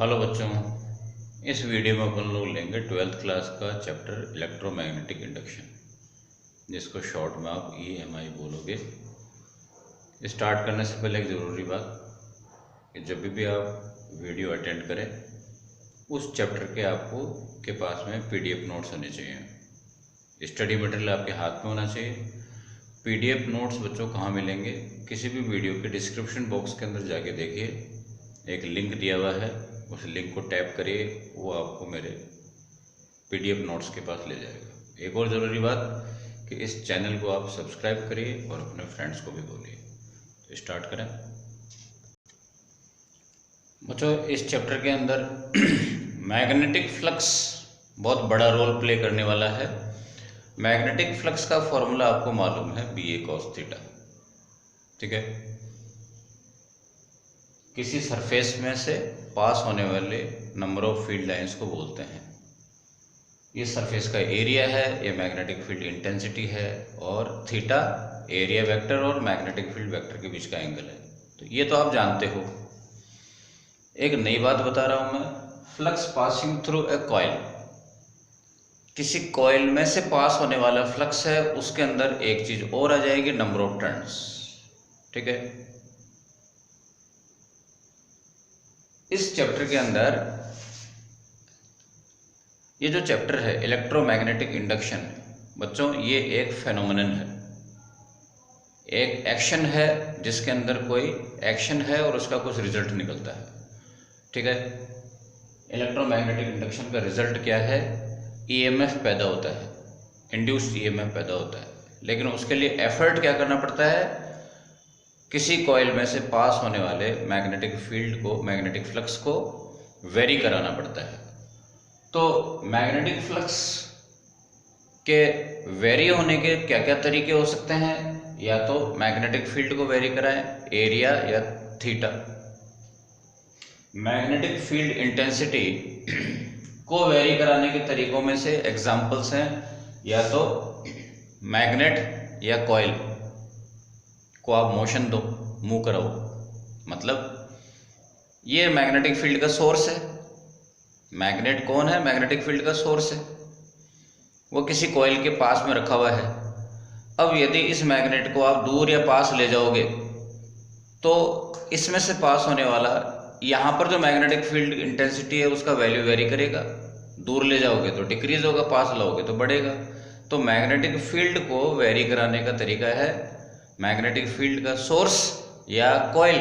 Hello बच्चों, इस video में अपन लोग लेंगे 12th क्लास का चैप्टर इलेक्ट्रोमैग्नेटिक इंडक्शन, जिसको शॉर्ट में आप EMI बोलोगे। स्टार्ट करने से पहले एक ज़रूरी बात कि जब भी आप वीडियो अटेंड करें उस चैप्टर के आपको के पास में PDF नोट्स होने चाहिए। स्टडी मटेरियल आपके हाथ में होना चाहिए। PDF नोट्स बच्चों कहाँ मिलेंगे? किसी भी वीडियो के डिस्क्रिप्शन बॉक्स के अंदर जाके देखिए, एक लिंक दिया हुआ है, उस लिंक को टैप करिए, वो आपको मेरे PDF नोट्स के पास ले जाएगा। एक और ज़रूरी बात कि इस चैनल को आप सब्सक्राइब करिए और अपने फ्रेंड्स को भी बोलिए। तो स्टार्ट करें बच्चों। इस चैप्टर के अंदर मैग्नेटिक फ्लक्स बहुत बड़ा रोल प्ले करने वाला है। मैग्नेटिक फ्लक्स का फॉर्मूला आपको मालूम है, BA cos थीटा। ठीक है, किसी सरफेस में से पास होने वाले नंबर ऑफ फील्ड लाइंस को बोलते हैं। ये सरफेस का एरिया है, ये मैग्नेटिक फील्ड इंटेंसिटी है, और थीटा एरिया वेक्टर और मैग्नेटिक फील्ड वेक्टर के बीच का एंगल है। तो ये तो आप जानते हो। एक नई बात बता रहा हूं मैं, flux passing through a coil. किसी कॉइल में से पास होने वाला फ्लक्स है, उसके अंदर एक चीज और आ जाएगी, नंबर ऑफ टर्न्स। ठीक है, इस चैप्टर के अंदर ये जो चैप्टर है इलेक्ट्रोमैग्नेटिक इंडक्शन, बच्चों ये एक फेनोमेनन है, एक एक्शन है जिसके अंदर कोई एक्शन है और उसका कुछ रिजल्ट निकलता है। ठीक है, इलेक्ट्रोमैग्नेटिक इंडक्शन का रिजल्ट क्या है? EMF पैदा होता है, इंड्यूस्ड EMF पैदा होता है। लेकिन उसके लिए एफर्ट क्या करना पड़ता है? किसी कॉइल में से पास होने वाले मैग्नेटिक फील्ड को, मैग्नेटिक फ्लक्स को वेरी कराना पड़ता है। तो मैग्नेटिक फ्लक्स के वेरी होने के क्या क्या तरीके हो सकते हैं? या तो मैग्नेटिक फील्ड को वेरी कराएं, एरिया या थीटा। मैग्नेटिक फील्ड इंटेंसिटी को वेरी कराने के तरीकों में से एग्जांपल्स हैं, या तो मैग्नेट या कॉइल को आप मोशन दो, मूव कराओ, मतलब ये मैग्नेटिक फील्ड का सोर्स है। मैग्नेट कौन है? मैग्नेटिक फील्ड का सोर्स है, वो किसी कॉइल के पास में रखा हुआ है। अब यदि इस मैग्नेट को आप दूर या पास ले जाओगे तो इसमें से पास होने वाला, यहाँ पर जो मैग्नेटिक फील्ड इंटेंसिटी है उसका वैल्यू वेरी करेगा। दूर ले जाओगे तो डिक्रीज होगा, पास लाओगे तो बढ़ेगा। तो मैग्नेटिक फील्ड को वेरी कराने का तरीका है मैग्नेटिक फील्ड का सोर्स या कॉइल,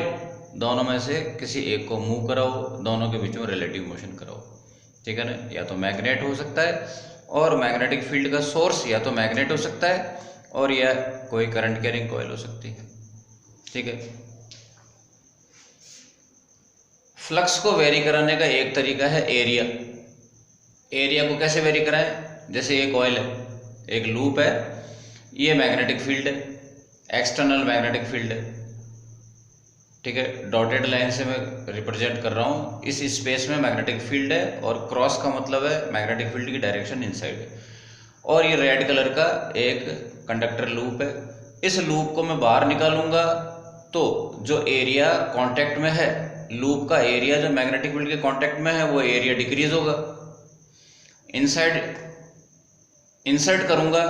दोनों में से किसी एक को मूव कराओ, दोनों के बीच में रिलेटिव मोशन कराओ। ठीक है ना? या तो मैग्नेट हो सकता है और मैग्नेटिक फील्ड का सोर्स या तो मैग्नेट हो सकता है, और या कोई करंट कैरिंग कॉइल हो सकती है। ठीक है, फ्लक्स को वेरी कराने का एक तरीका है एरिया। एरिया को कैसे वेरी कराएं? जैसे ये कॉइल है, एक लूप है, ये मैग्नेटिक फील्ड है, एक्सटर्नल मैग्नेटिक फील्ड है। ठीक है, डॉटेड लाइन से मैं रिप्रेजेंट कर रहा हूँ। इस स्पेस में मैग्नेटिक फील्ड है और क्रॉस का मतलब है मैग्नेटिक फील्ड की डायरेक्शन इनसाइड है। और ये रेड कलर का एक कंडक्टर लूप है। इस लूप को मैं बाहर निकालूंगा तो जो एरिया कांटेक्ट में है, लूप का एरिया जो मैग्नेटिक फील्ड के कांटेक्ट में है, वो एरिया डिक्रीज होगा। इनसाइड इंसर्ट करूंगा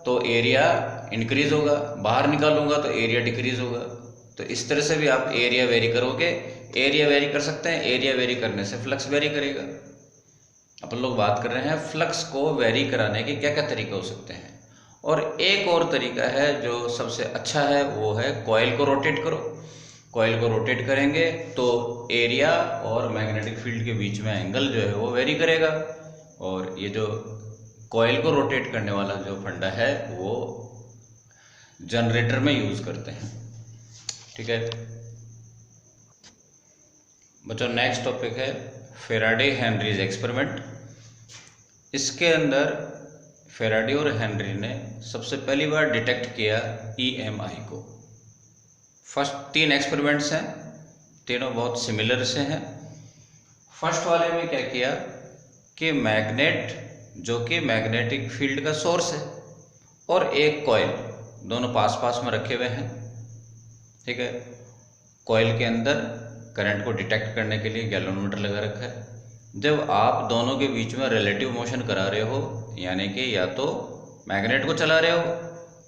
तो एरिया इंक्रीज होगा, बाहर निकालूंगा तो एरिया डिक्रीज होगा। तो इस तरह से भी आप एरिया वेरी करोगे, एरिया वेरी कर सकते हैं। एरिया वेरी करने से फ्लक्स वेरी करेगा। अपन लोग बात कर रहे हैं फ्लक्स को वेरी कराने के क्या क्या तरीके हो सकते हैं। और एक और तरीका है जो सबसे अच्छा है, वो है कॉइल को रोटेट करो। कॉइल को रोटेट करेंगे तो एरिया और मैग्नेटिक फील्ड के बीच में एंगल जो है वो वेरी करेगा। और ये जो कॉइल को रोटेट करने वाला जो फंडा है वो जनरेटर में यूज करते हैं। ठीक है बच्चों, नेक्स्ट टॉपिक है फेराडे हेनरीज एक्सपेरिमेंट। इसके अंदर फेराडे और हेनरी ने सबसे पहली बार डिटेक्ट किया EMI को। फर्स्ट 3 एक्सपेरिमेंट्स हैं, तीनों बहुत सिमिलर से हैं। फर्स्ट वाले में क्या किया कि मैग्नेट जो कि मैग्नेटिक फील्ड का सोर्स है और एक कॉइल, दोनों पास पास में रखे हुए हैं। ठीक है, कॉइल के अंदर करंट को डिटेक्ट करने के लिए गैल्वेनोमीटर लगा रखा है। जब आप दोनों के बीच में रिलेटिव मोशन करा रहे हो, यानी कि या तो मैग्नेट को चला रहे हो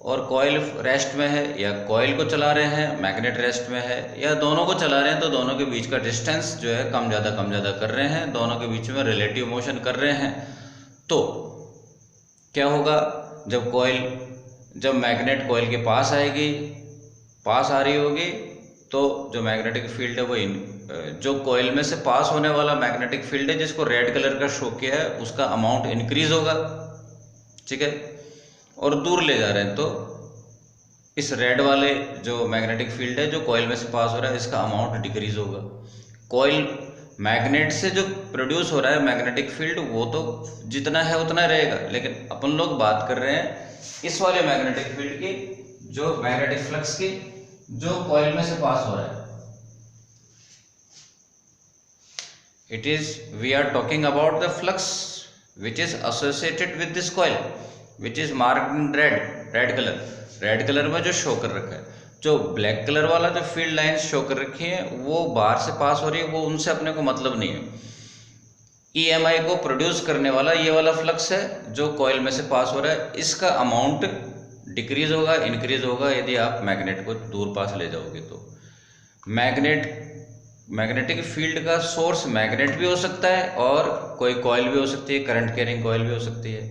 और कॉइल रेस्ट में है, या कॉइल को चला रहे हैं मैग्नेट रेस्ट में है, या दोनों को चला रहे हैं, तो दोनों के बीच का डिस्टेंस जो है कम ज़्यादा कर रहे हैं, दोनों के बीच में रिलेटिव मोशन कर रहे हैं, तो क्या होगा, जब मैग्नेट कॉइल के पास आ रही होगी, तो जो मैग्नेटिक फील्ड है वो जो कॉइल में से पास होने वाला मैग्नेटिक फील्ड है जिसको रेड कलर का शो किया है, उसका अमाउंट इंक्रीज होगा, ठीक है। और दूर ले जा रहे हैं तो इस रेड वाले जो मैग्नेटिक फील्ड है जो कॉइल में से पास हो रहा है, इसका अमाउंट डिक्रीज होगा। कॉइल मैग्नेट से जो प्रोड्यूस हो रहा है मैग्नेटिक फील्ड, वो तो जितना है उतना रहेगा, लेकिन अपन लोग बात कर रहे हैं इस वाले मैग्नेटिक फील्ड की, जो मैग्नेटिक फ्लक्स की, जो कॉइल में से पास हो रहा है। We are talking about the flux which is associated with this coil, which is marked in red color. Red colour में जो शो कर रखा है, जो ब्लैक कलर वाला जो फील्ड लाइंस शो कर रखी है वो बाहर से पास हो रही है, वो उनसे अपने को मतलब नहीं है। EMI को प्रोड्यूस करने वाला ये वाला फ्लक्स है जो कॉइल में से पास हो रहा है, इसका अमाउंट डिक्रीज होगा, इंक्रीज होगा यदि आप मैग्नेट को दूर पास ले जाओगे तो। मैग्नेटिक फील्ड का सोर्स मैग्नेट भी हो सकता है और कोई कॉइल भी हो सकती है, करंट कैरिंग कॉइल भी हो सकती है।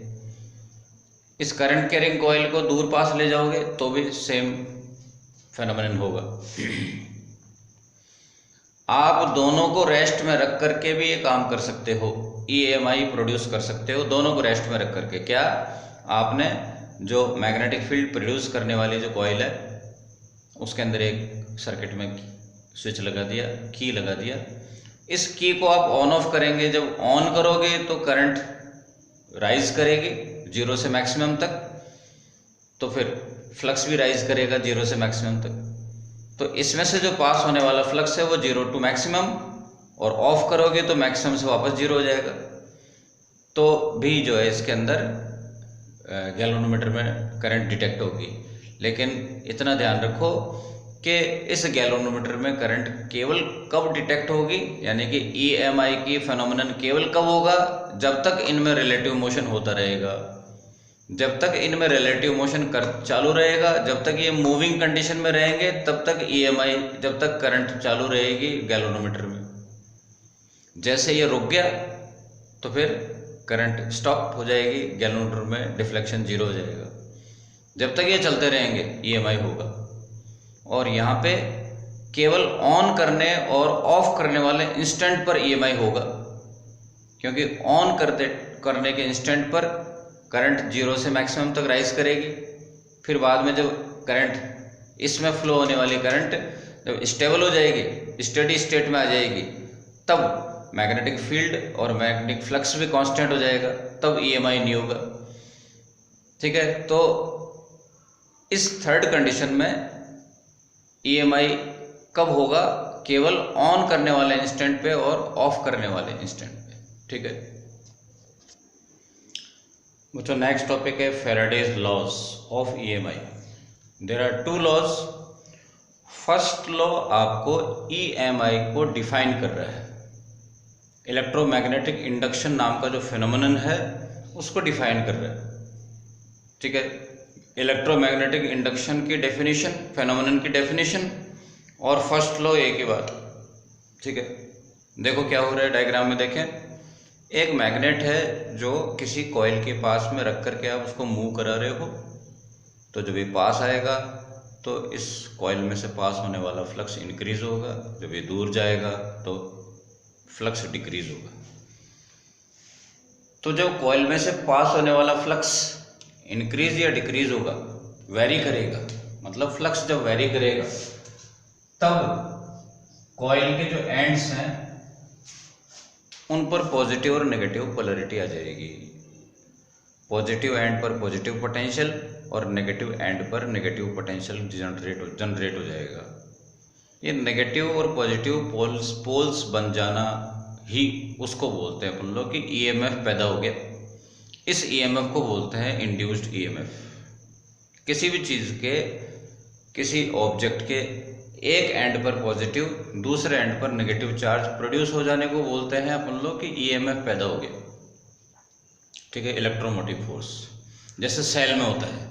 इस करंट कैरिंग कॉइल को दूर पास ले जाओगे तो भी सेम फेनोमेनन होगा। आप दोनों को रेस्ट में रख करके भी ये काम कर सकते हो, EMI प्रोड्यूस कर सकते हो दोनों को रेस्ट में रख करके। क्या, आपने जो मैग्नेटिक फील्ड प्रोड्यूस करने वाली जो कॉइल है उसके अंदर एक सर्किट में स्विच लगा दिया, की लगा दिया, इस की को आप ऑन ऑफ करेंगे। जब ऑन करोगे तो करंट राइज करेगी 0 से मैक्सिमम तक, तो फिर फ्लक्स भी राइज करेगा 0 से मैक्सिमम तक। तो इसमें से जो पास होने वाला फ्लक्स है वो 0 टू मैक्सिमम, और ऑफ करोगे तो मैक्सिमम से वापस 0 हो जाएगा। तो भी जो है इसके अंदर गैल्वेनोमीटर में करंट डिटेक्ट होगी। लेकिन इतना ध्यान रखो कि इस गैल्वेनोमीटर में करंट केवल कब डिटेक्ट होगी, यानी कि EMI की फेनोमेनन केवल कब होगा, जब तक इनमें रिलेटिव मोशन होता रहेगा। जब तक इनमें रिलेटिव मोशन चालू रहेगा, जब तक ये मूविंग कंडीशन में रहेंगे, तब तक EMI, जब तक करंट चालू रहेगी गैल्वेनोमीटर में। जैसे ये रुक गया तो फिर करंट स्टॉप हो जाएगी, गैल्वेनोमीटर में डिफ्लेक्शन 0 हो जाएगा। जब तक ये चलते रहेंगे EMI होगा। और यहाँ पे केवल ऑन करने और ऑफ करने वाले इंस्टेंट पर EMI होगा, क्योंकि ऑन करने के इंस्टेंट पर करंट 0 से मैक्सिमम तक राइज करेगी। फिर बाद में जब करंट, इसमें फ्लो होने वाली करंट जब स्टेबल हो जाएगी, स्टेडी स्टेट में आ जाएगी, तब मैग्नेटिक फील्ड और मैग्नेटिक फ्लक्स भी कांस्टेंट हो जाएगा, तब EMI नहीं होगा, ठीक है। तो इस थर्ड कंडीशन में EMI कब होगा, केवल ऑन करने वाले इंस्टेंट पे और ऑफ करने वाले इंस्टेंट पे, ठीक है। बच्चों नेक्स्ट टॉपिक है Faraday's laws of EMI। There are 2 laws. First law आपको EMI को डिफाइन कर रहा है, इलेक्ट्रोमैग्नेटिक इंडक्शन नाम का जो फिनोमेनन है उसको डिफाइन कर रहा है, ठीक है। इलेक्ट्रोमैग्नेटिक इंडक्शन की डेफिनेशन, फेनोमेनन की डेफिनेशन और फर्स्ट लॉ एक ही बात, ठीक है। देखो क्या हो रहा है, डायग्राम में देखें। एक मैग्नेट है जो किसी कॉइल के पास में रख करके आप उसको मूव करा रहे हो, तो जब ये पास आएगा तो इस कॉइल में से पास होने वाला फ्लक्स इंक्रीज होगा, जब ये दूर जाएगा तो फ्लक्स डिक्रीज होगा। तो जब कॉइल में से पास होने वाला फ्लक्स इंक्रीज या डिक्रीज होगा, वेरी करेगा, मतलब फ्लक्स जब वेरी करेगा तब कॉइल के जो एंड्स हैं उन पर पॉजिटिव और नेगेटिव पोलैरिटी आ जाएगी। पॉजिटिव एंड पर पॉजिटिव पोटेंशियल और नेगेटिव एंड पर नेगेटिव पोटेंशियल जनरेट हो जाएगा। ये नेगेटिव और पॉजिटिव पोल्स बन जाना ही उसको बोलते हैं अपन लोग कि EMF पैदा हो गया। इस EMF को बोलते हैं इंड्यूस्ड EMF। किसी भी चीज़ के, किसी ऑब्जेक्ट के एक एंड पर पॉजिटिव, दूसरे एंड पर नेगेटिव चार्ज प्रोड्यूस हो जाने को बोलते हैं अपन लोग कि ईएमएफ पैदा हो गया। ठीक है, इलेक्ट्रोमोटिव फोर्स। जैसे सेल में होता है,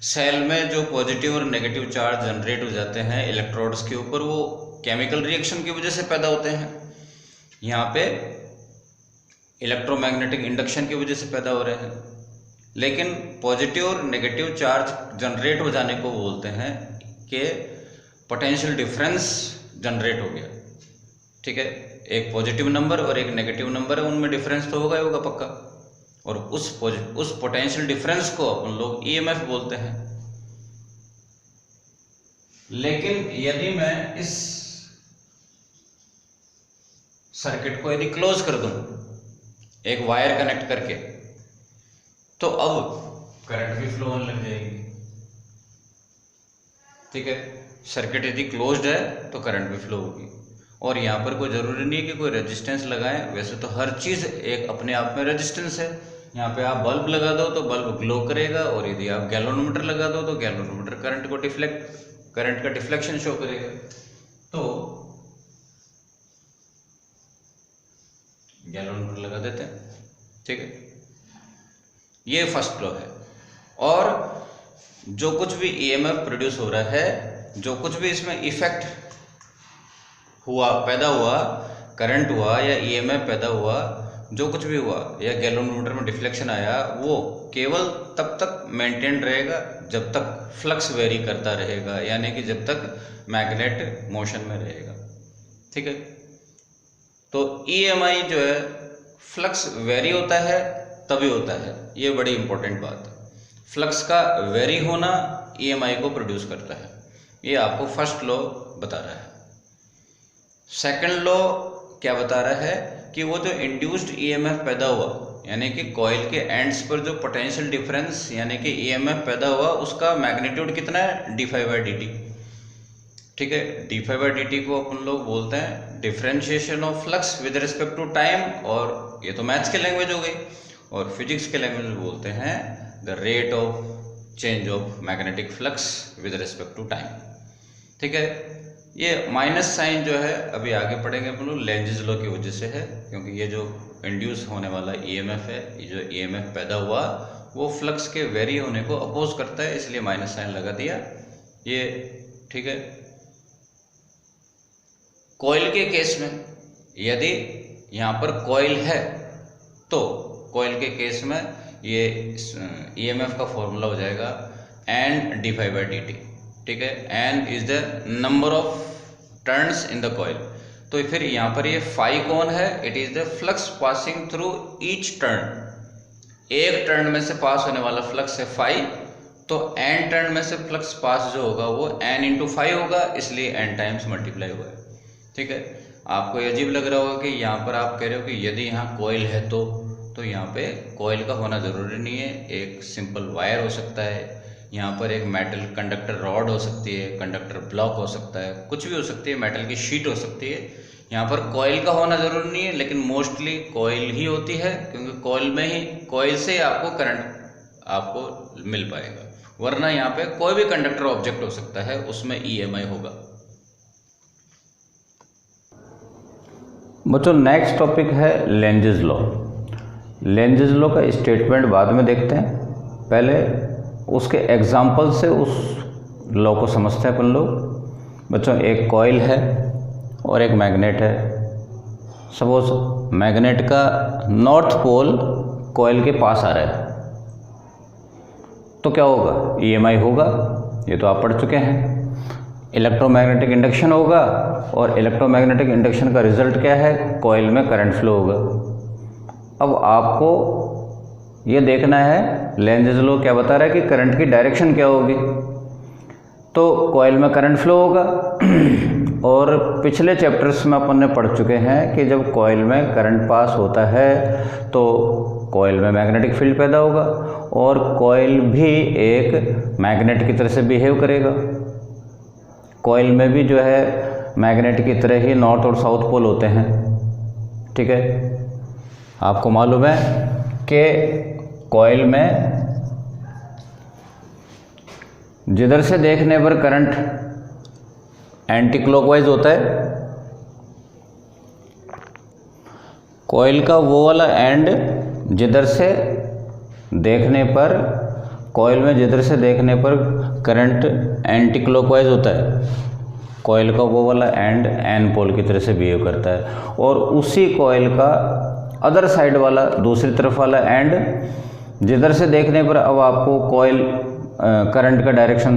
सेल में जो पॉजिटिव और नेगेटिव चार्ज जनरेट हो जाते हैं इलेक्ट्रोड्स के ऊपर, वो केमिकल रिएक्शन की वजह से पैदा होते हैं। यहाँ पे इलेक्ट्रोमैग्नेटिक इंडक्शन की वजह से पैदा हो रहे हैं। लेकिन पॉजिटिव और नेगेटिव चार्ज जनरेट हो जाने को बोलते हैं कि पोटेंशियल डिफरेंस जनरेट हो गया। ठीक है, एक पॉजिटिव नंबर और एक नेगेटिव नंबर है, उनमें डिफरेंस तो होगा ही होगा पक्का, और उस पोटेंशियल डिफरेंस को अपन लोग ईएमएफ बोलते हैं। लेकिन यदि मैं इस सर्किट को यदि क्लोज कर दूं एक वायर कनेक्ट करके, तो अब करंट भी फ्लो होने लग जाएगी। ठीक है, सर्किट यदि क्लोज्ड है तो करंट भी फ्लो होगी। और यहाँ पर कोई ज़रूरी नहीं है कि कोई रेजिस्टेंस लगाएं, वैसे तो हर चीज़ एक अपने आप में रेजिस्टेंस है। यहाँ पे आप बल्ब लगा दो तो बल्ब ग्लो करेगा, और यदि आप गैल्वेनोमीटर लगा दो तो गैल्वेनोमीटर करंट का डिफ्लेक्शन शो करेगा। तो गैल्वेनोमीटर लगा देते हैं। ठीक है, ये फर्स्ट लॉ है। और जो कुछ भी ईएमएफ प्रोड्यूस हो रहा है, जो कुछ भी इसमें इफेक्ट हुआ, पैदा हुआ, करंट हुआ या ईएमएफ पैदा हुआ, जो कुछ भी हुआ या गैल्वेनोमीटर में डिफ्लेक्शन आया, वो केवल तब तक मेंटेन रहेगा जब तक फ्लक्स वेरी करता रहेगा, यानी कि जब तक मैग्नेट मोशन में रहेगा। ठीक है, तो ईएमआई जो है फ्लक्स वेरी होता है तभी होता है, ये बड़ी इंपॉर्टेंट बात है। फ्लक्स का वेरी होना ईएमआई को प्रोड्यूस करता है, ये आपको फर्स्ट लॉ बता रहा है। सेकंड लॉ क्या बता रहा है कि वो जो इंड्यूस्ड ईएमएफ पैदा हुआ, यानी कि कॉइल के एंड्स पर जो पोटेंशियल डिफरेंस यानी कि ईएमएफ पैदा हुआ, उसका मैग्नीट्यूड कितना है, d∅dt। ठीक है, d∅dt को अपन लोग बोलते हैं differentiation of flux with respect to time, और ये तो मैथ्स की लैंग्वेज हो गई, और फिजिक्स के लैंग्वेज में बोलते हैं the rate of change of magnetic flux with respect to time. ठीक है, ये माइनस साइन जो है अभी आगे पढ़ेंगे अपन लोग, लेंजेस लॉ की वजह से है, क्योंकि ये जो इंड्यूस होने वाला ईएमएफ है, ये जो ईएमएफ पैदा हुआ वो फ्लक्स के वेरी होने को अपोज करता है, इसलिए माइनस साइन लगा दिया ये। ठीक है, कॉइल के केस में यदि यहाँ पर कॉइल है तो कॉइल के केस में ये ईएमएफ का फॉर्मूला हो जाएगा n d∅dt। ठीक है, n is the number of turns in the coil. तो फिर यहाँ पर ये फाई कौन है, it is the flux passing through each turn. एक टर्न में से पास होने वाला फ्लक्स है फाई, तो n टर्न में से फ्लक्स पास जो होगा वो n इंटू फाई होगा, इसलिए n टाइम्स मल्टीप्लाई हुआ है। ठीक है, आपको ये अजीब लग रहा होगा कि यहाँ पर आप कह रहे हो कि यदि यहाँ कॉइल है तो यहाँ पे कॉइल का होना ज़रूरी नहीं है, एक सिंपल वायर हो सकता है, यहाँ पर एक मेटल कंडक्टर रॉड हो सकती है, कंडक्टर ब्लॉक हो सकता है, कुछ भी हो सकती है, मेटल की शीट हो सकती है। यहाँ पर कॉइल का होना ज़रूरी नहीं है, लेकिन मोस्टली कॉइल ही होती है, क्योंकि कॉइल से आपको करंट आपको मिल पाएगा, वरना यहाँ पे कोई भी कंडक्टर ऑब्जेक्ट हो सकता है, उसमें ईएमआई होगा। बच्चों नेक्स्ट टॉपिक है लेंजेस लॉ। लेंजेस लॉ का स्टेटमेंट बाद में देखते हैं, पहले उसके एग्जाम्पल से उस लॉ को समझते हैं अपन लोग। बच्चों एक कॉइल है और एक मैग्नेट है। सपोज मैग्नेट का नॉर्थ पोल कॉइल के पास आ रहा है, तो क्या होगा, ईएमआई होगा, ये तो आप पढ़ चुके हैं। इलेक्ट्रोमैग्नेटिक इंडक्शन होगा, और इलेक्ट्रोमैग्नेटिक इंडक्शन का रिजल्ट क्या है, कॉइल में करंट फ्लो होगा। अब आपको ये देखना है लेंजेस लॉ क्या बता रहा है कि करंट की डायरेक्शन क्या होगी। तो कॉइल में करंट फ्लो होगा, और पिछले चैप्टर्स में अपन ने पढ़ चुके हैं कि जब कॉइल में करंट पास होता है तो कॉइल में मैग्नेटिक फील्ड पैदा होगा, और कॉइल भी एक मैग्नेट की तरह से बिहेव करेगा। कॉइल में भी जो है मैग्नेट की तरह ही नॉर्थ और साउथ पोल होते हैं। ठीक है, आपको मालूम है कि कॉइल में जिधर से देखने पर करंट एंटी क्लॉकवाइज होता है। कॉइल का वो वाला एंड जिधर से देखने पर, कॉइल में जिधर से देखने पर करंट एंटी क्लॉकवाइज होता है, कॉइल का वो वाला एंड एन पोल की तरह से बिहेव करता है। और उसी कॉइल का अदर साइड वाला, दूसरी तरफ वाला एंड जिधर से देखने पर अब आपको कॉइल करंट का डायरेक्शन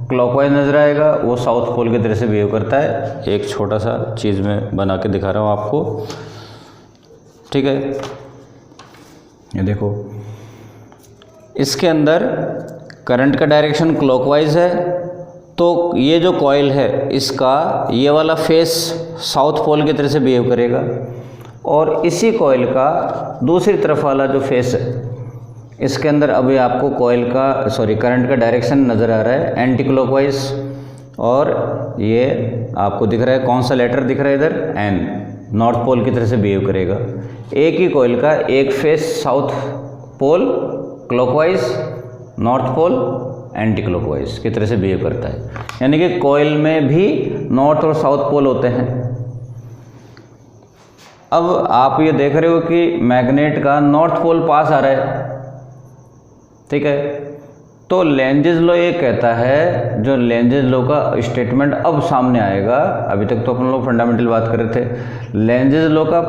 क्लॉकवाइज नजर आएगा, वो साउथ पोल की तरह से बिहेव करता है। एक छोटा सा चीज़ में बना के दिखा रहा हूँ आपको, ठीक है। ये देखो, इसके अंदर करंट का डायरेक्शन क्लॉकवाइज है, तो ये जो कॉइल है इसका ये वाला फेस साउथ पोल की तरह से बिहेव करेगा, और इसी कॉइल का दूसरी तरफ वाला जो फेस है इसके अंदर अभी आपको कॉइल का करंट का डायरेक्शन नज़र आ रहा है एंटी क्लॉकवाइज, और ये आपको दिख रहा है, कौन सा लेटर दिख रहा है इधर, एन, नॉर्थ पोल की तरह से बिहेव करेगा। एक ही कॉइल का एक face south pole clockwise, north pole anti clockwise की तरह से बिहेव करता है। यानी कि कॉइल में भी नॉर्थ और साउथ पोल होते हैं। अब आप ये देख रहे हो कि मैग्नेट का नॉर्थ पोल पास आ रहा है, ठीक है। तो लेंजेस लॉ ये कहता है, जो लेंजेस लॉ का स्टेटमेंट अब सामने आएगा, अभी तक तो अपन लोग फंडामेंटल बात कर रहे थे, लेंजेस लॉ का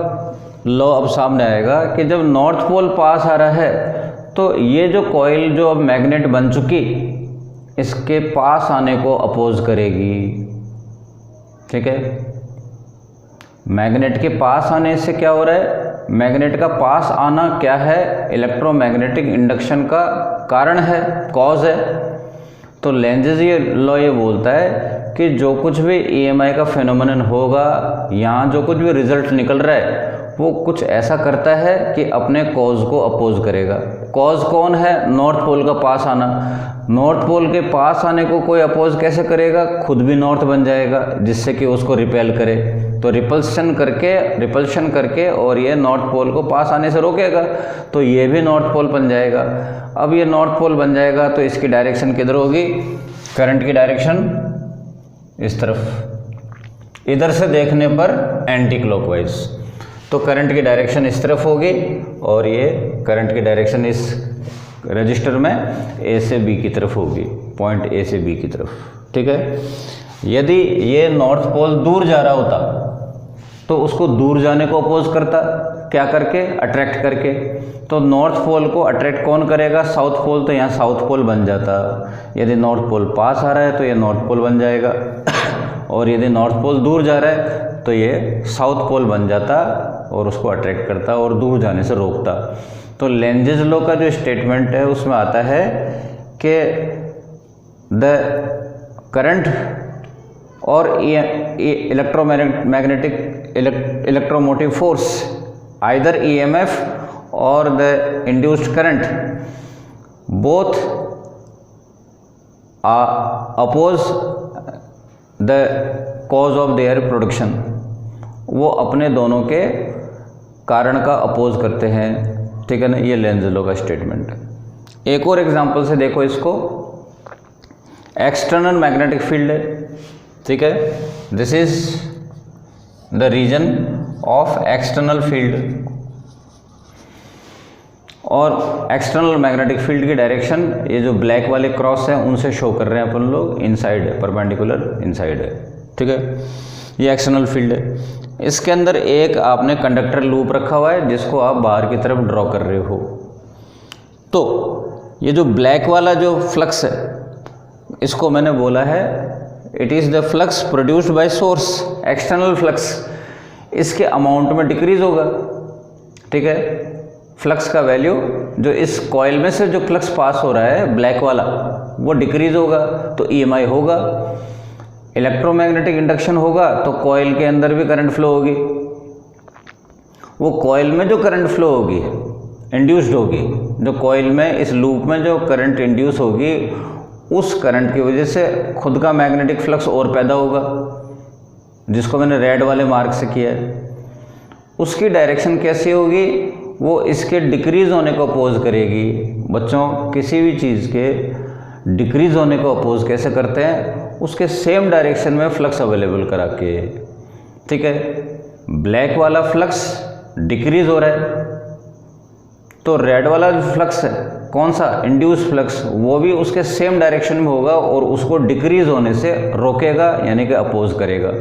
लॉ अब सामने आएगा कि जब नॉर्थ पोल पास आ रहा है तो ये जो कॉइल जो अब मैग्नेट बन चुकी इसके पास आने को अपोज करेगी, ठीक है। मैग्नेट के पास आने से क्या हो रहा है, मैग्नेट का पास आना क्या है, इलेक्ट्रोमैग्नेटिक इंडक्शन का कारण है, कॉज है। तो लेंजेस ये लॉ ये बोलता है कि जो कुछ भी ईएमआई का फेनोमेनन होगा, यहाँ जो कुछ भी रिजल्ट निकल रहा है वो कुछ ऐसा करता है कि अपने कॉज को अपोज करेगा। कॉज कौन है, नॉर्थ पोल का पास आना। नॉर्थ पोल के पास आने को कोई अपोज कैसे करेगा, खुद भी नॉर्थ बन जाएगा जिससे कि उसको रिपेल करे। तो रिपल्शन करके और ये नॉर्थ पोल को पास आने से रोकेगा, तो ये भी नॉर्थ पोल बन जाएगा। अब ये नॉर्थ पोल बन जाएगा तो इसकी डायरेक्शन किधर होगी, करंट की डायरेक्शन इस तरफ, इधर से देखने पर एंटी क्लॉकवाइज। तो करंट की डायरेक्शन इस तरफ होगी और ये करंट की डायरेक्शन इस रजिस्टर में ए से बी की तरफ होगी, पॉइंट ए से बी की तरफ, ठीक है। यदि ये नॉर्थ पोल दूर जा रहा होता तो उसको दूर जाने को अपोज करता, क्या करके, अट्रैक्ट करके। तो नॉर्थ पोल को अट्रैक्ट कौन करेगा, साउथ पोल, तो यहाँ साउथ पोल बन जाता। यदि नॉर्थ पोल पास आ रहा है तो ये नॉर्थ पोल बन जाएगा, और यदि नॉर्थ पोल दूर जा रहा है तो ये साउथ पोल बन जाता और उसको अट्रैक्ट करता और दूर जाने से रोकता। तो लेंजेस लॉ का जो स्टेटमेंट है उसमें आता है कि द करंट और इलेक्ट्रोमोटिव फोर्स, आइदर ईएमएफ और the induced current, both oppose the cause of their production. वो अपने दोनों के कारण का अपोज करते हैं, ठीक है ना। ये लेंजेस लॉ का स्टेटमेंट है। एक और एग्जांपल से देखो इसको, एक्सटर्नल मैग्नेटिक फील्ड है, ठीक है। This is the reason of external field, और एक्सटर्नल मैग्नेटिक फील्ड की डायरेक्शन ये जो ब्लैक वाले क्रॉस हैं उनसे शो कर रहे हैं अपन लोग, इनसाइड है, परपेंडिकुलर इनसाइड है, ठीक है। ये एक्सटर्नल फील्ड है। इसके अंदर एक आपने कंडक्टर लूप रखा हुआ है जिसको आप बाहर की तरफ ड्रॉ कर रहे हो। तो ये जो ब्लैक वाला जो फ्लक्स है इसको मैंने बोला है it is the flux produced by source, external flux. इसके अमाउंट में डिक्रीज होगा, ठीक है। फ्लक्स का वैल्यू जो इस कॉइल में से जो फ्लक्स पास हो रहा है ब्लैक वाला वो डिक्रीज होगा तो ईएमआई होगा। इलेक्ट्रोमैग्नेटिक इंडक्शन होगा तो कॉइल के अंदर भी करंट फ्लो होगी। वो कॉइल में जो करंट फ्लो होगी इंड्यूस्ड होगी, जो कॉइल में इस लूप में जो करंट इंड्यूस होगी उस करंट की वजह से खुद का मैग्नेटिक फ्लक्स और पैदा होगा, जिसको मैंने रेड वाले मार्क से किया है। उसकी डायरेक्शन कैसी होगी, वो इसके डिक्रीज होने को अपोज करेगी। बच्चों, किसी भी चीज़ के डिक्रीज होने को अपोज कैसे करते हैं, उसके सेम डायरेक्शन में फ्लक्स अवेलेबल करा के। ठीक है, ब्लैक वाला फ्लक्स डिक्रीज हो रहा है, तो रेड वाला जो फ्लक्स है कौन सा, इंड्यूस फ्लक्स, वो भी उसके सेम डायरेक्शन में होगा और उसको डिक्रीज होने से रोकेगा, यानी कि अपोज करेगा।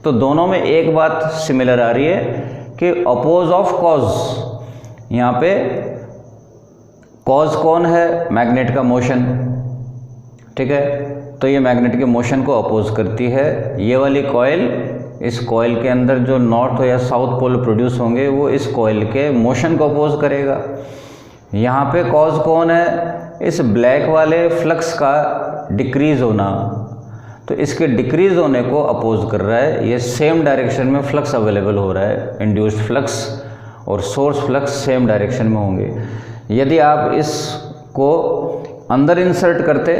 तो दोनों में एक बात सिमिलर आ रही है कि अपोज ऑफ कॉज। यहाँ पे कॉज कौन है, मैग्नेट का मोशन। ठीक है, तो ये मैग्नेट के मोशन को अपोज करती है। ये वाली कॉइल, इस कॉइल के अंदर जो नॉर्थ या साउथ पोल प्रोड्यूस होंगे वो इस कॉइल के मोशन को अपोज करेगा। यहाँ पे कॉज कौन है, इस ब्लैक वाले फ्लक्स का डिक्रीज होना, तो इसके डिक्रीज होने को अपोज कर रहा है। ये सेम डायरेक्शन में फ्लक्स अवेलेबल हो रहा है, इंड्यूस्ड फ्लक्स और सोर्स फ्लक्स सेम डायरेक्शन में होंगे। यदि आप इसको अंदर इंसर्ट करते,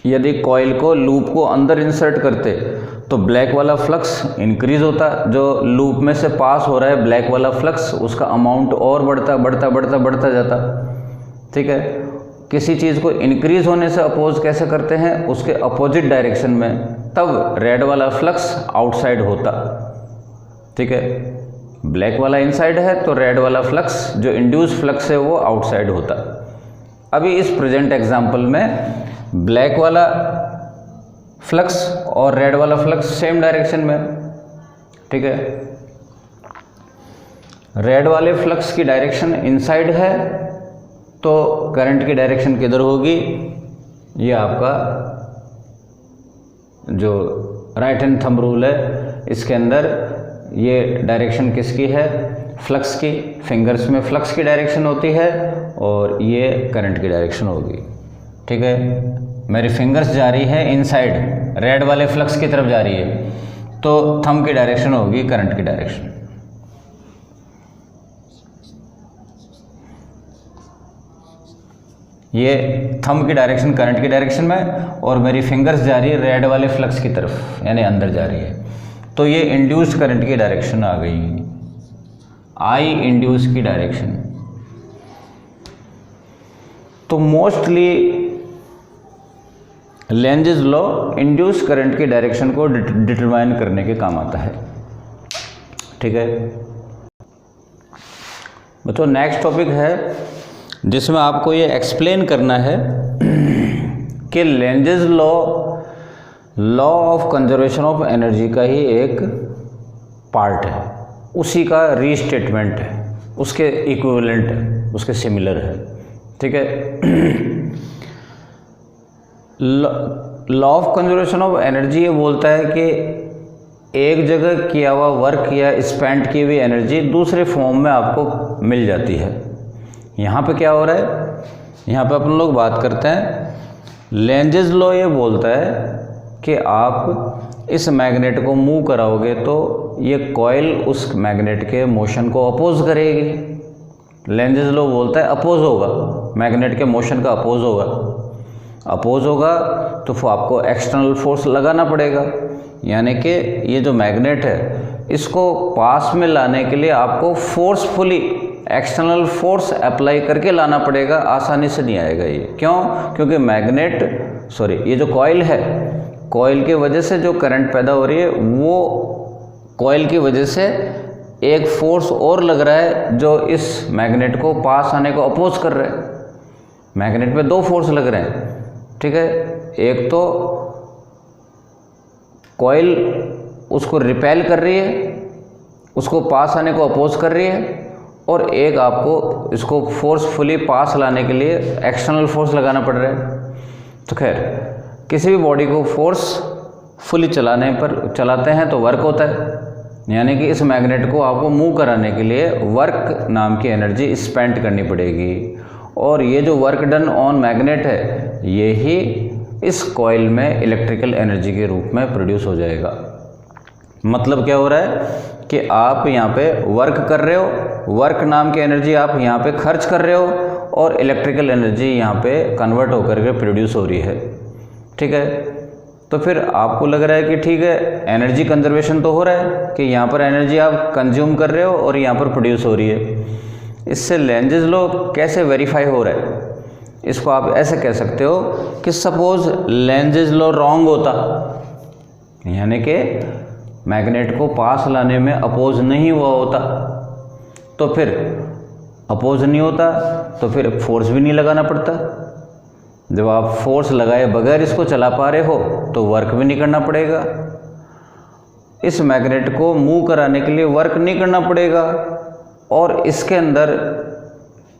यदि कॉइल को, लूप को अंदर इंसर्ट करते, तो ब्लैक वाला फ्लक्स इंक्रीज होता, जो लूप में से पास हो रहा है ब्लैक वाला फ्लक्स, उसका अमाउंट और बढ़ता जाता। ठीक है, किसी चीज़ को इंक्रीज होने से अपोज कैसे करते हैं, उसके अपोजिट डायरेक्शन में, तब रेड वाला फ्लक्स आउटसाइड होता। ठीक है, ब्लैक वाला इनसाइड है तो रेड वाला फ्लक्स जो इंड्यूस फ्लक्स है वो आउटसाइड होता। अभी इस प्रेजेंट एग्जांपल में ब्लैक वाला फ्लक्स और रेड वाला फ्लक्स सेम डायरेक्शन में। ठीक है, रेड वाले फ्लक्स की डायरेक्शन इनसाइड है, तो करंट की डायरेक्शन किधर होगी, ये आपका जो राइट हैंड थंब रूल है इसके अंदर ये डायरेक्शन किसकी है, फ्लक्स की। फिंगर्स में फ्लक्स की डायरेक्शन होती है और ये करंट की डायरेक्शन होगी। ठीक है, मेरी फिंगर्स जा रही है इनसाइड, रेड वाले फ्लक्स की तरफ जा रही है, तो थंब की डायरेक्शन होगी करंट की डायरेक्शन। ये थंब की डायरेक्शन करंट की डायरेक्शन में और मेरी फिंगर्स जा रही है रेड वाले फ्लक्स की तरफ, यानी अंदर जा रही है, तो ये इंड्यूस्ड करंट की डायरेक्शन आ गई, आई इंड्यूस की डायरेक्शन। तो mostly Lenz's law induce current की डायरेक्शन को डिटरमाइन करने के काम आता है। ठीक है बच्चों, नेक्स्ट टॉपिक है जिसमें आपको ये एक्सप्लेन करना है कि Lenz's law of conservation of energy का ही एक पार्ट है, उसी का रीस्टेटमेंट है, उसके इक्विवेलेंट है, उसके सिमिलर है। ठीक है, law of conservation of energy ये बोलता है कि एक जगह किया हुआ वर्क या स्पेंड की हुई एनर्जी दूसरे फॉर्म में आपको मिल जाती है। यहाँ पे क्या हो रहा है, यहाँ पे अपन लोग बात करते हैं, लेंजेस लॉ ये बोलता है कि आप इस मैग्नेट को मूव कराओगे तो ये कॉइल उस मैग्नेट के मोशन को अपोज करेगी। लेंजेस लॉ बोलता है अपोज होगा, मैग्नेट के मोशन का अपोज होगा। अपोज होगा तो आपको एक्सटर्नल फोर्स लगाना पड़ेगा, यानी कि ये जो मैग्नेट है इसको पास में लाने के लिए आपको फोर्सफुली एक्सटर्नल फोर्स अप्लाई करके लाना पड़ेगा, आसानी से नहीं आएगा ये। क्यों? क्योंकि ये जो कॉइल है, कॉइल की वजह से जो करंट पैदा हो रही है वो कॉइल की वजह से एक फोर्स और लग रहा है जो इस मैग्नेट को पास आने को अपोज कर रहा है। मैग्नेट पे दो फोर्स लग रहे हैं। ठीक है, एक तो कॉइल उसको रिपेल कर रही है, उसको पास आने को अपोज कर रही है, और एक आपको इसको फोर्सफुली पास लाने के लिए एक्सटर्नल फोर्स लगाना पड़ रहा है। तो खैर, किसी भी बॉडी को फोर्स फुली चलाते हैं तो वर्क होता है, यानी कि इस मैग्नेट को आपको मूव कराने के लिए वर्क नाम की एनर्जी स्पेंड करनी पड़ेगी, और ये जो वर्क डन ऑन मैग्नेट है ये ही इस कॉइल में इलेक्ट्रिकल एनर्जी के रूप में प्रोड्यूस हो जाएगा। मतलब क्या हो रहा है कि आप यहाँ पे वर्क कर रहे हो, वर्क नाम की एनर्जी आप यहाँ पे खर्च कर रहे हो, और इलेक्ट्रिकल एनर्जी यहाँ पे कन्वर्ट होकर के प्रोड्यूस हो रही है। ठीक है, तो फिर आपको लग रहा है कि ठीक है एनर्जी कंजर्वेशन तो हो रहा है कि यहाँ पर एनर्जी आप कंज्यूम कर रहे हो और यहाँ पर प्रोड्यूस हो रही है। इससे लेंजेस लॉ कैसे वेरीफाई हो रहा है? इसको आप ऐसे कह सकते हो कि सपोज लेंजेज लॉ रॉन्ग होता, यानी कि मैग्नेट को पास लाने में अपोज नहीं हुआ होता, तो फिर अपोज नहीं होता तो फिर फोर्स भी नहीं लगाना पड़ता। जब आप फोर्स लगाए बगैर इसको चला पा रहे हो तो वर्क भी नहीं करना पड़ेगा। इस मैग्नेट को मूव कराने के लिए वर्क नहीं करना पड़ेगा और इसके अंदर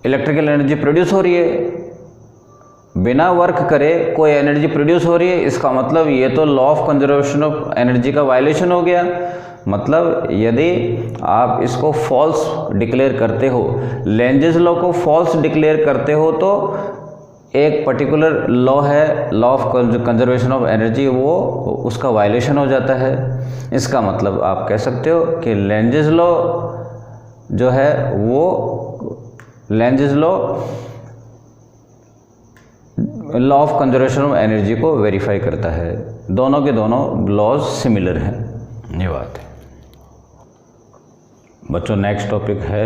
इलेक्ट्रिकल एनर्जी प्रोड्यूस हो रही है। बिना वर्क करे कोई एनर्जी प्रोड्यूस हो रही है, इसका मतलब ये तो law of conservation of energy का वायलेशन हो गया। मतलब यदि आप इसको फॉल्स डिक्लेयर करते हो, लेंजेस लॉ को फॉल्स डिक्लेयर करते हो, तो एक पर्टिकुलर लॉ है, law of conservation of energy, वो उसका वायलेशन हो जाता है। इसका मतलब आप कह सकते हो कि लेंजेस लॉ जो है वो Lenz's law of conservation of energy को वेरीफाई करता है। दोनों के दोनों लॉज सिमिलर हैं, ये बात है बच्चों। नेक्स्ट टॉपिक है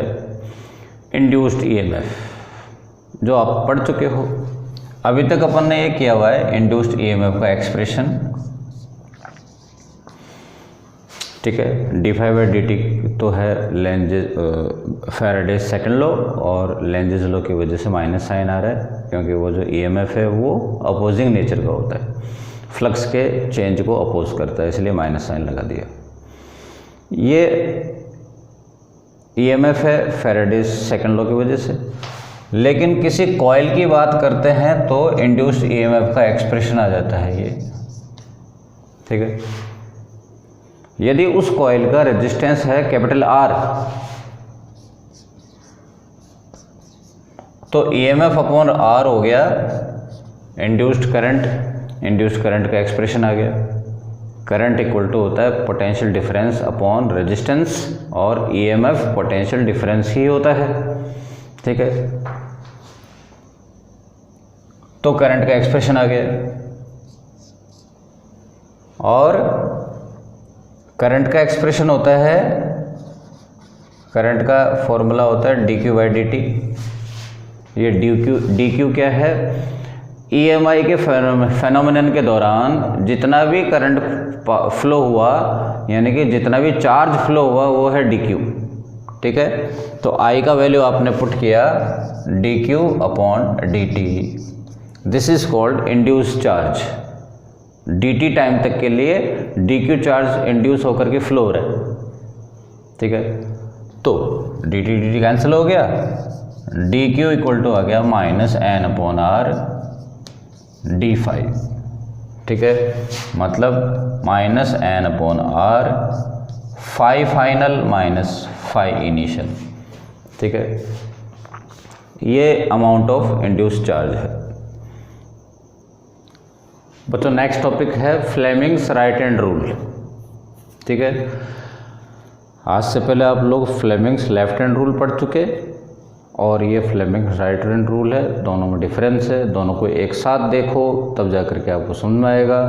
इंड्यूस्ड ईएमएफ, जो आप पढ़ चुके हो। अभी तक अपन ने ये किया हुआ है इंड्यूस्ड ईएमएफ का एक्सप्रेशन, ठीक है। d∅dt तो है लेंजेज फैराडे सेकंड लॉ, और लेंजेज लॉ की वजह से माइनस साइन आ रहा है क्योंकि वो जो ईएमएफ है वो अपोजिंग नेचर का होता है, फ्लक्स के चेंज को अपोज करता है, इसलिए माइनस साइन लगा दिया। ये ईएमएफ है फैराडे सेकंड लॉ की वजह से। लेकिन किसी कॉइल की बात करते हैं तो इंड्यूस्ड ईएमएफ का एक्सप्रेशन आ जाता है ये, ठीक है। यदि उस कॉइल का रेजिस्टेंस है कैपिटल R, तो EMF अपॉन R हो गया इंड्यूस्ड करंट। इंड्यूस्ड करंट का एक्सप्रेशन आ गया। करंट इक्वल टू होता है पोटेंशियल डिफरेंस अपॉन रेजिस्टेंस, और EMF पोटेंशियल डिफरेंस ही होता है, ठीक है। तो करंट का एक्सप्रेशन आ गया, और करंट का एक्सप्रेशन होता है, करंट का फॉर्मूला होता है dq/dt। ये dq क्या है? EMI के फेनोमेनन के दौरान जितना भी करंट फ्लो हुआ, यानी कि जितना भी चार्ज फ्लो हुआ, वो है dq, ठीक है। तो I का वैल्यू आपने पुट किया dq/dt। This is called induced charge. dt time तक के लिए dq चार्ज इंड्यूस होकर के फ्लो हो रहा है, ठीक है। तो dt कैंसिल हो गया, dq इक्वल टू आ गया -n/r d∅, ठीक है। मतलब -n/r phi final -phi initial, ठीक है। ये अमाउंट ऑफ इंड्यूस्ड चार्ज है बच्चों। नेक्स्ट टॉपिक है फ्लेमिंग्स राइट हैंड रूल, ठीक है। आज से पहले आप लोग फ्लेमिंग्स लेफ्ट हैंड रूल पढ़ चुके, और ये फ्लेमिंग्स राइट हैंड रूल है। दोनों में डिफरेंस है, दोनों को एक साथ देखो तब जा करके आपको समझ में आएगा।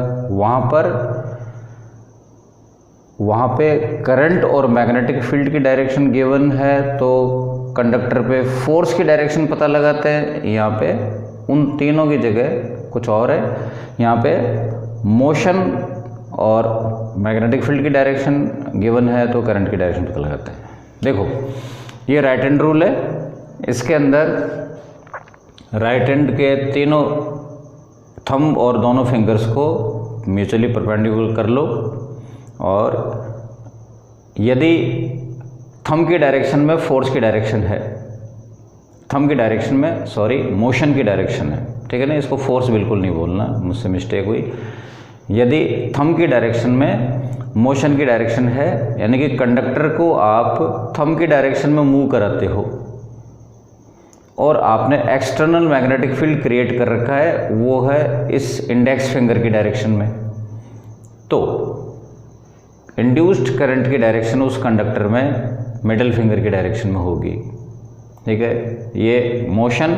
वहाँ पे करंट और मैग्नेटिक फील्ड की डायरेक्शन गिवन है, तो कंडक्टर पे फोर्स की डायरेक्शन पता लगाते हैं। यहाँ पे उन तीनों की जगह कुछ और है, यहाँ पे मोशन और मैग्नेटिक फील्ड की डायरेक्शन गिवन है, तो करंट की डायरेक्शन पता लगाते हैं। देखो ये राइट हैंड रूल है, इसके अंदर राइट हैंड के तीनों थंब और दोनों फिंगर्स को म्यूचुअली परपेंडिकुलर कर लो, और यदि थंब की डायरेक्शन में फोर्स की डायरेक्शन है, थंब की डायरेक्शन में सॉरी मोशन की डायरेक्शन है, ठीक है ना। इसको फोर्स बिल्कुल नहीं बोलना, मुझसे मिस्टेक हुई। यदि थंब की डायरेक्शन में मोशन की डायरेक्शन है, यानी कि कंडक्टर को आप थंब की डायरेक्शन में मूव कराते हो, और आपने एक्सटर्नल मैग्नेटिक फील्ड क्रिएट कर रखा है, वो है इस इंडेक्स फिंगर की डायरेक्शन में, तो इंड्यूस्ड करंट की डायरेक्शन उस कंडक्टर में मिडिल फिंगर की डायरेक्शन में होगी, ठीक है। ये मोशन,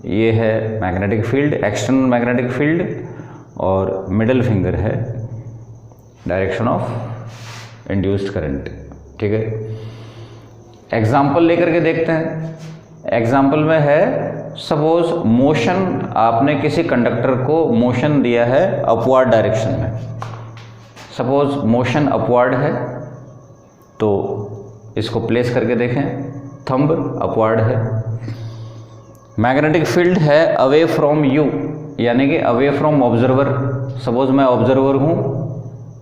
ये है magnetic field, external magnetic field, और मिडिल फिंगर है डायरेक्शन ऑफ इंड्यूस्ड करंट, ठीक है। एग्जाम्पल लेकर के देखते हैं। एग्जाम्पल में है सपोज मोशन, आपने किसी कंडक्टर को मोशन दिया है अपवर्ड डायरेक्शन में, सपोज मोशन अपवर्ड है, तो इसको प्लेस करके देखें, थंब अपवर्ड है। मैग्नेटिक फील्ड है अवे फ्रॉम यू, यानी कि अवे फ्रॉम ऑब्जर्वर। सपोज मैं ऑब्जर्वर हूँ,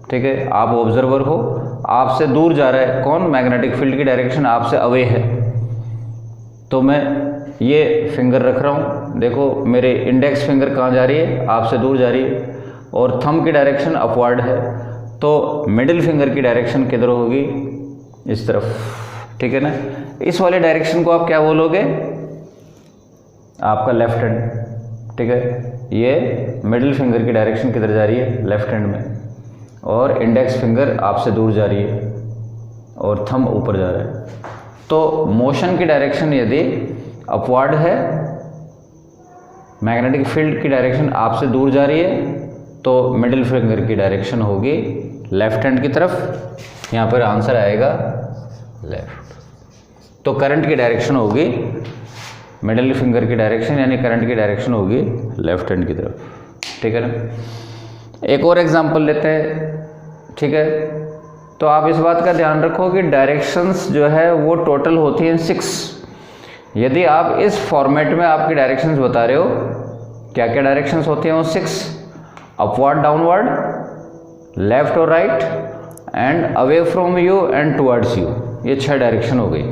ठीक है, आप ऑब्जर्वर हो, आपसे दूर जा रहा है कौन, मैग्नेटिक फील्ड की डायरेक्शन आपसे अवे है, तो मैं ये फिंगर रख रहा हूँ, देखो मेरे इंडेक्स फिंगर कहाँ जा रही है, आपसे दूर जा रही है, और थंब की डायरेक्शन अपवर्ड है, तो मिडिल फिंगर की डायरेक्शन किधर होगी, इस तरफ, ठीक है ना। इस वाले डायरेक्शन को आप क्या बोलोगे, आपका लेफ्ट हैंड, ठीक है। ये मिडिल फिंगर की डायरेक्शन किधर जा रही है, लेफ्ट हैंड में, और इंडेक्स फिंगर आपसे दूर जा रही है और थंब ऊपर जा रहा है। तो मोशन की डायरेक्शन यदि अपवर्ड है, मैग्नेटिक फील्ड की डायरेक्शन आपसे दूर जा रही है, तो मिडिल फिंगर की डायरेक्शन होगी लेफ्ट हैंड की तरफ। यहाँ पर आंसर आएगा लेफ्ट। तो करंट की डायरेक्शन होगी, मिडिल फिंगर की डायरेक्शन यानी करंट की डायरेक्शन होगी लेफ्ट हैंड की तरफ, ठीक है ना। एक और एग्जांपल लेते हैं, ठीक है। तो आप इस बात का ध्यान रखो कि डायरेक्शंस जो है वो टोटल होती हैं 6। यदि आप इस फॉर्मेट में आपकी डायरेक्शंस बता रहे हो, क्या क्या डायरेक्शंस होती हैं वो 6, अपवर्ड, डाउनवर्ड, लेफ्ट और right, and away from you and towards you, ये 6 डायरेक्शन हो गई।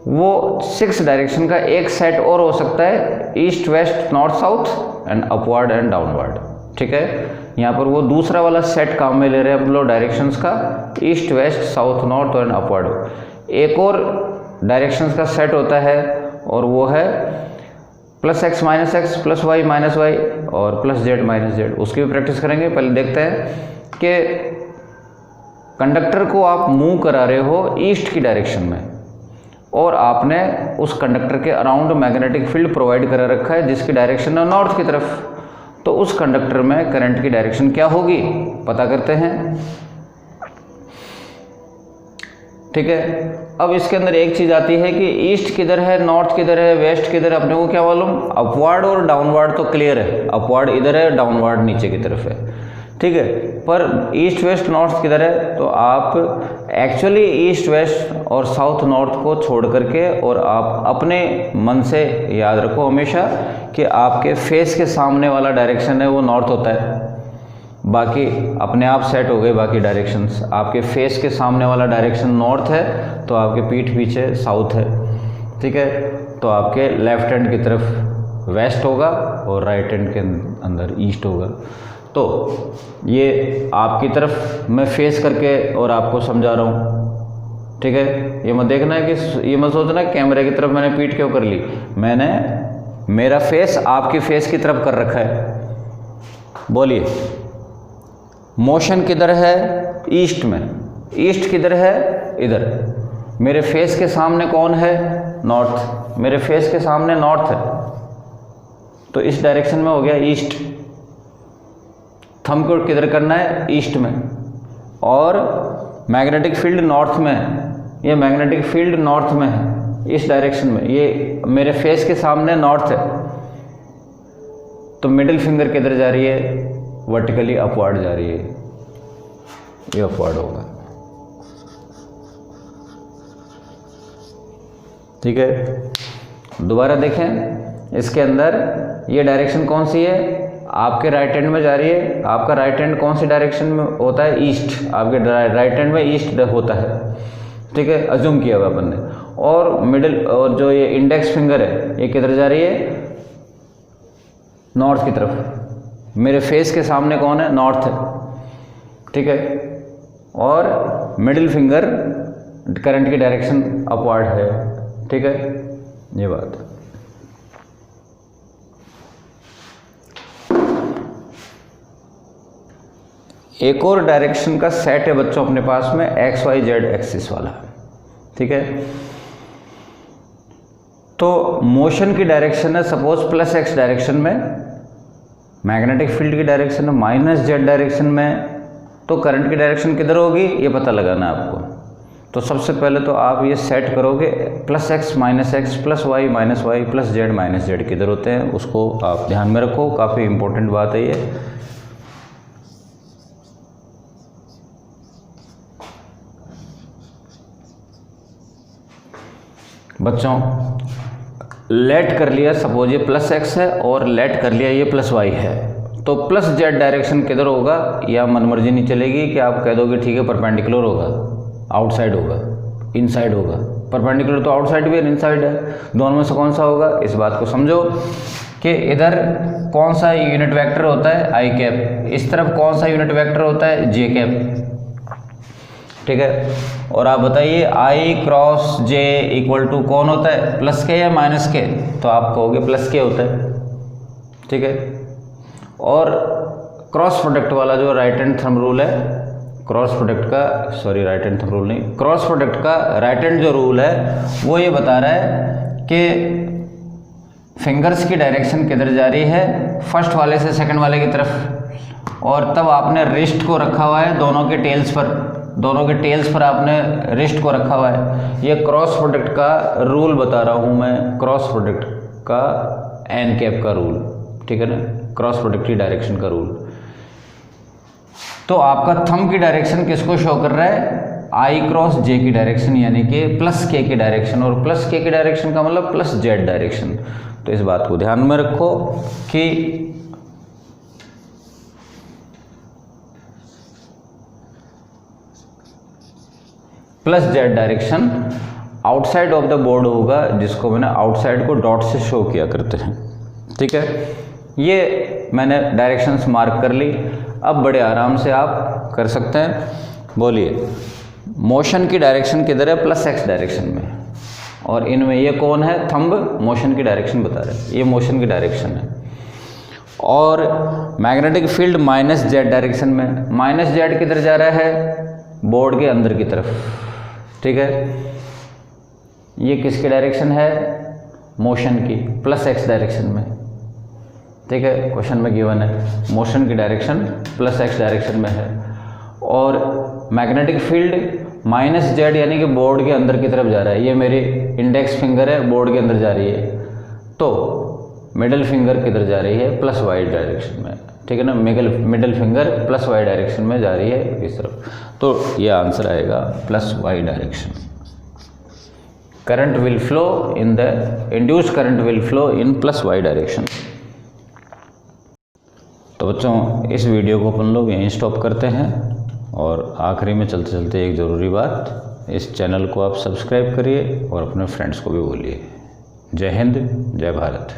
वो 6 डायरेक्शन का एक सेट और हो सकता है, east, west, north, south and upward and downward, ठीक है। यहाँ पर वो दूसरा वाला सेट काम में ले रहे हैं हम लोग डायरेक्शंस का, east, west, south, north and upward. एक और डायरेक्शंस का सेट होता है और वो है +x - x, +y - y और +z - z। उसकी भी प्रैक्टिस करेंगे। पहले देखते हैं कि कंडक्टर को आप मूव करा रहे हो ईस्ट की डायरेक्शन में, और आपने उस कंडक्टर के अराउंड मैग्नेटिक फील्ड प्रोवाइड करा रखा है जिसकी डायरेक्शन है नॉर्थ की तरफ, तो उस कंडक्टर में करंट की डायरेक्शन क्या होगी, पता करते हैं, ठीक है। अब इसके अंदर एक चीज़ आती है कि ईस्ट किधर है, नॉर्थ किधर है, वेस्ट किधर है, अपने को क्या मालूम, अपवर्ड और डाउनवर्ड तो क्लियर है, अपवर्ड इधर है, डाउनवर्ड नीचे की तरफ है, ठीक है। पर ईस्ट, वेस्ट, नॉर्थ किधर है, तो आप एक्चुअली ईस्ट, वेस्ट और साउथ, नॉर्थ को छोड़ करके, और आप अपने मन से याद रखो हमेशा कि आपके फेस के सामने वाला डायरेक्शन है वो नॉर्थ होता है, बाकी अपने आप सेट हो गए बाकी डायरेक्शंस। आपके फेस के सामने वाला डायरेक्शन नॉर्थ है, तो आपके पीठ पीछे साउथ है, ठीक है। तो आपके लेफ्ट हैंड की तरफ वेस्ट होगा और राइट हैंड के अंदर ईस्ट होगा। तो ये आपकी तरफ मैं फेस करके और आपको समझा रहा हूँ, ठीक है। ये मत देखना है कि ये मत सोचना कैमरे की तरफ मैंने पीठ क्यों कर ली, मैंने मेरा फेस आपकी फेस की तरफ कर रखा है। बोलिए, मोशन किधर है, ईस्ट में, ईस्ट किधर है, इधर। मेरे फेस के सामने कौन है, नॉर्थ, मेरे फेस के सामने नॉर्थ है, तो इस डायरेक्शन में हो गया ईस्ट। थंब को किधर करना है, ईस्ट में, और मैग्नेटिक फील्ड नॉर्थ में है, ये मैग्नेटिक फील्ड नॉर्थ में है, इस डायरेक्शन में, ये मेरे फेस के सामने नॉर्थ है, तो मिडिल फिंगर किधर जा रही है, वर्टिकली अपवर्ड जा रही है, ये अपवर्ड होगा, ठीक है। दोबारा देखें, इसके अंदर ये डायरेक्शन कौन सी है, आपके राइट हैंड में जा रही है। आपका राइट हैंड कौन सी डायरेक्शन में होता है, ईस्ट, आपके राइट हैंड में ईस्ट होता है, ठीक है, अज्यूम किया हुआ अपन ने। और मिडिल, और जो ये इंडेक्स फिंगर है ये किधर जा रही है, नॉर्थ की तरफ। मेरे फेस के सामने कौन है, नॉर्थ है, ठीक है। और मिडिल फिंगर करंट की डायरेक्शन अपवर्ड है, ठीक है, ये बात। एक और डायरेक्शन का सेट है बच्चों अपने पास में, एक्स वाई जेड एक्सिस वाला, ठीक है। तो मोशन की डायरेक्शन है सपोज +x डायरेक्शन में, मैग्नेटिक फील्ड की डायरेक्शन है -z डायरेक्शन में, तो करंट की डायरेक्शन किधर होगी ये पता लगाना है आपको। तो सबसे पहले तो आप ये सेट करोगे +x -x +y -y +z -z किधर होते हैं, उसको आप ध्यान में रखो, काफ़ी इम्पोर्टेंट बात है ये। बच्चों लेट कर लिया, सपोज ये +x है और लेट कर लिया ये +y है, तो +z डायरेक्शन किधर होगा, या मनमर्जी नहीं चलेगी कि आप कह दोगे ठीक है परपेंडिकुलर होगा, आउटसाइड होगा, इनसाइड होगा। परपेंडिकुलर तो आउटसाइड भी है, इनसाइड है, दोनों में से कौन सा होगा, इस बात को समझो कि इधर कौन सा यूनिट वेक्टर होता है i कैप, इस तरफ कौन सा यूनिट वेक्टर होता है j कैप, ठीक है। और आप बताइए i cross j equal to कौन होता है, +k या -k, तो आप कहोगे +k होता है, ठीक है। और क्रॉस प्रोडक्ट वाला जो राइट हैंड थंब रूल है, क्रॉस प्रोडक्ट का, sorry right hand thumb rule नहीं, क्रॉस प्रोडक्ट का राइट हैंड जो रूल है वो ये बता रहा है कि फिंगर्स की डायरेक्शन किधर जा रही है, फर्स्ट वाले से सेकंड वाले की तरफ, और तब आपने रिस्ट को रखा हुआ है दोनों के टेल्स पर, दोनों के टेल्स पर आपने रिस्ट को रखा हुआ है। ये क्रॉस प्रोडक्ट का रूल बता रहा हूँ मैं, क्रॉस प्रोडक्ट का n कैप का रूल, ठीक है ना, क्रॉस प्रोडक्ट की डायरेक्शन का रूल। तो आपका थंब की डायरेक्शन किसको शो कर रहा है, i क्रॉस j की डायरेक्शन, यानी कि +k की डायरेक्शन, और +k की डायरेक्शन का मतलब +z डायरेक्शन। तो इस बात को ध्यान में रखो कि +z direction outside of the board होगा, जिसको मैंने आउटसाइड को डॉट से शो किया करते हैं, ठीक है। ये मैंने डायरेक्शंस मार्क कर ली, अब बड़े आराम से आप कर सकते हैं। बोलिए मोशन की डायरेक्शन किधर है, +x डायरेक्शन में, और इनमें ये कौन है, थंब मोशन की डायरेक्शन बता रहे हैं, ये मोशन की डायरेक्शन है। और मैग्नेटिक फील्ड -z डायरेक्शन में, -z किधर जा रहा है, बोर्ड के अंदर की तरफ, ठीक है। ये किसकी डायरेक्शन है, मोशन की, +x डायरेक्शन में, ठीक है। क्वेश्चन में गिवन है मोशन की डायरेक्शन +x डायरेक्शन में है, और मैग्नेटिक फील्ड -z यानी कि बोर्ड के अंदर की तरफ जा रहा है। ये मेरी इंडेक्स फिंगर है, बोर्ड के अंदर जा रही है, तो मिडिल फिंगर किधर जा रही है, +y डायरेक्शन में, ठीक है ना। मिडिल फिंगर +y डायरेक्शन में जा रही है इस तरफ, तो ये आंसर आएगा +y direction. Current will flow in the induced current will flow in +y direction. तो बच्चों इस वीडियो को अपन लोग यहीं स्टॉप करते हैं, और आखिरी में चलते चलते एक ज़रूरी बात, इस चैनल को आप सब्सक्राइब करिए और अपने फ्रेंड्स को भी बोलिए। जय हिंद, जय भारत।